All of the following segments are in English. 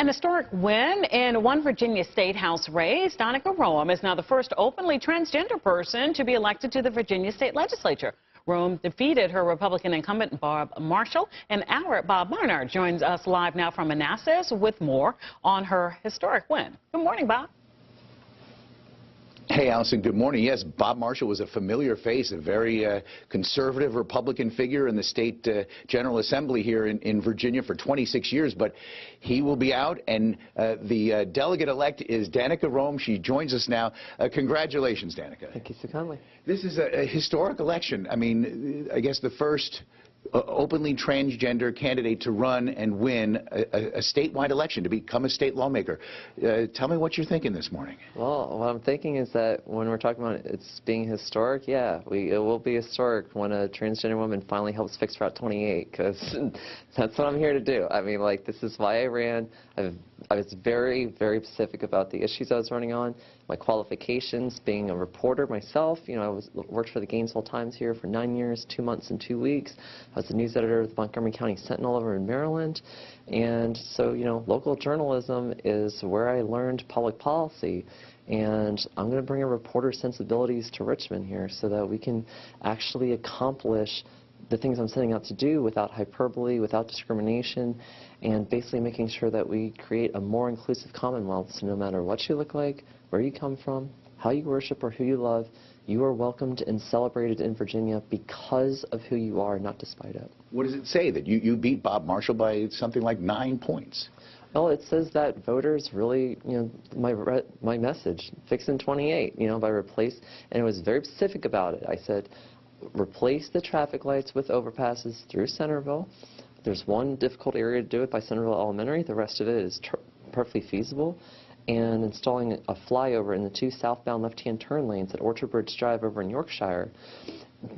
An historic win in one Virginia State House race. Danica Roem is now the first openly transgender person to be elected to the Virginia State Legislature. Roem defeated her Republican incumbent Bob Marshall. And our Bob Barnard joins us live now from Manassas with more on her historic win. Good morning, Bob. Hey, Allison, good morning. Yes, Bob Marshall was a familiar face, a very conservative Republican figure in the state General Assembly here in Virginia for 26 years, but he will be out, and the delegate-elect is Danica Roem. She joins us now. Congratulations, Danica. Thank you so kindly. This is a historic election. I mean, I guess the first openly transgender candidate to run and win a statewide election, to become a state lawmaker. Tell me what you're thinking this morning. Well, what I'm thinking is that when we're talking about it's being historic, yeah, it will be historic when a transgender woman finally helps fix Route 28, because that's what I'm here to do. I mean, like, this is why I ran. I was very, very specific about the issues I was running on, my qualifications, being a reporter myself. You know, I worked for the Gainesville Times here for 9 years, 2 months and 2 weeks. I was the news editor of the Montgomery County Sentinel over in Maryland. And so, you know, local journalism is where I learned public policy. And I'm going to bring a reporter's sensibilities to Richmond here so that we can actually accomplish the things I'm setting out to do without hyperbole, without discrimination, and basically making sure that we create a more inclusive Commonwealth. So no matter what you look like, where you come from, how you worship, or who you love, you are welcomed and celebrated in Virginia because of who you are, not despite it. What does it say, that you beat Bob Marshall by something like 9 points? Well, it says that voters really, you know, my message, fixing 28, you know, by replace, and it was very specific about it. I said, replace the traffic lights with overpasses through Centerville. There's one difficult area to do it by Centerville Elementary. The rest of it is perfectly feasible. And installing a flyover in the 2 southbound left-hand turn lanes at Orchard Bridge Drive over in Yorkshire,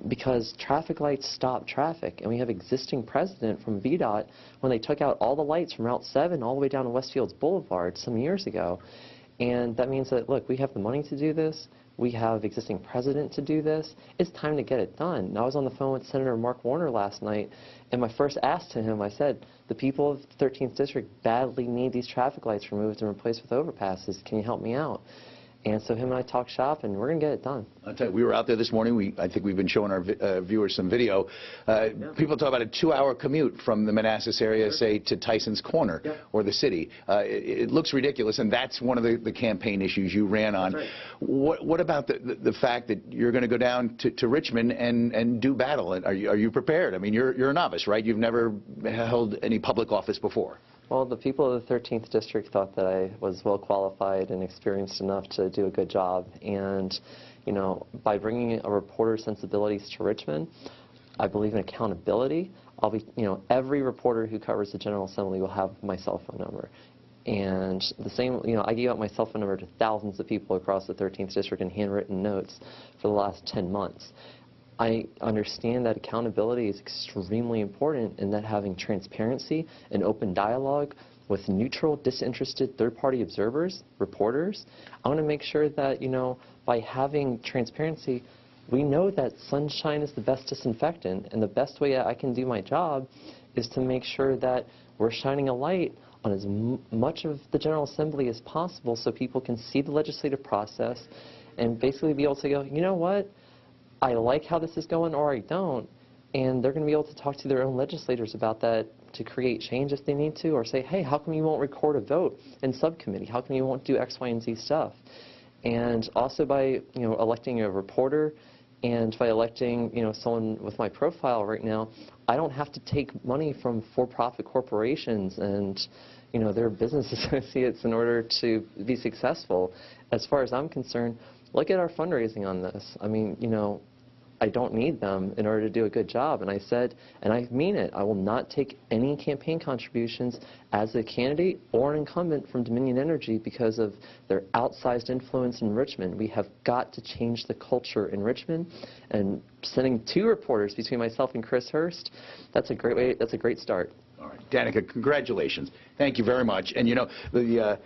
because traffic lights stop traffic. And we have existing precedent from VDOT when they took out all the lights from Route 7 all the way down to Westfields Boulevard some years ago. And that means that, look, we have the money to do this. We have existing precedent to do this. It's time to get it done. And I was on the phone with Senator Mark Warner last night, and my first ask to him, I said, the people of the 13th District badly need these traffic lights removed and replaced with overpasses. Can you help me out? And so him and I talked shop, and we're going to get it done. I'll tell you, we were out there this morning. I think we've been showing our viewers some video. People talk about a 2-hour commute from the Manassas area, say, to Tyson's Corner or the city. It looks ridiculous, and that's one of the campaign issues you ran on. Right. What about the fact that you're going to go down to Richmond and do battle? Are you prepared? I mean, you're a novice, right? You've never held any public office before. Well, the people of the 13th District thought that I was well qualified and experienced enough to do a good job. And, you know, by bringing a reporter's sensibilities to Richmond, I believe in accountability. I'll be, you know, every reporter who covers the General Assembly will have my cell phone number. And the same, you know, I gave out my cell phone number to thousands of people across the 13th District in handwritten notes for the last 10 months. I understand that accountability is extremely important, and that having transparency and open dialogue with neutral, disinterested third-party observers, reporters, I want to make sure that, you know, by having transparency, we know that sunshine is the best disinfectant, and the best way I can do my job is to make sure that we're shining a light on as much of the General Assembly as possible so people can see the legislative process and basically be able to go, you know what? I like how this is going, or I don't, and they're going to be able to talk to their own legislators about that to create change if they need to, or say, hey, how come you won't record a vote in subcommittee? How come you won't do X, Y, and Z stuff? And also by, you know, electing a reporter, and by electing, you know, someone with my profile right now, I don't have to take money from for-profit corporations and, you know, their business associates in order to be successful. As far as I'm concerned, look at our fundraising on this. I mean, you know, I don't need them in order to do a good job. And I said, and I mean it, I will not take any campaign contributions as a candidate or an incumbent from Dominion Energy because of their outsized influence in Richmond. We have got to change the culture in Richmond. And sending 2 reporters between myself and Chris Hurst, that's a great way, that's a great start. All right, Danica, congratulations. Thank you very much. And you know, the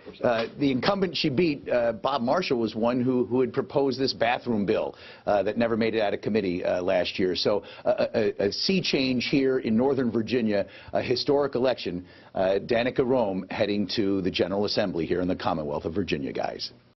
incumbent she beat, Bob Marshall, was one who had proposed this bathroom bill that never made it out of committee last year. So a sea change here in Northern Virginia, a historic election. Danica Roem heading to the General Assembly here in the Commonwealth of Virginia, guys.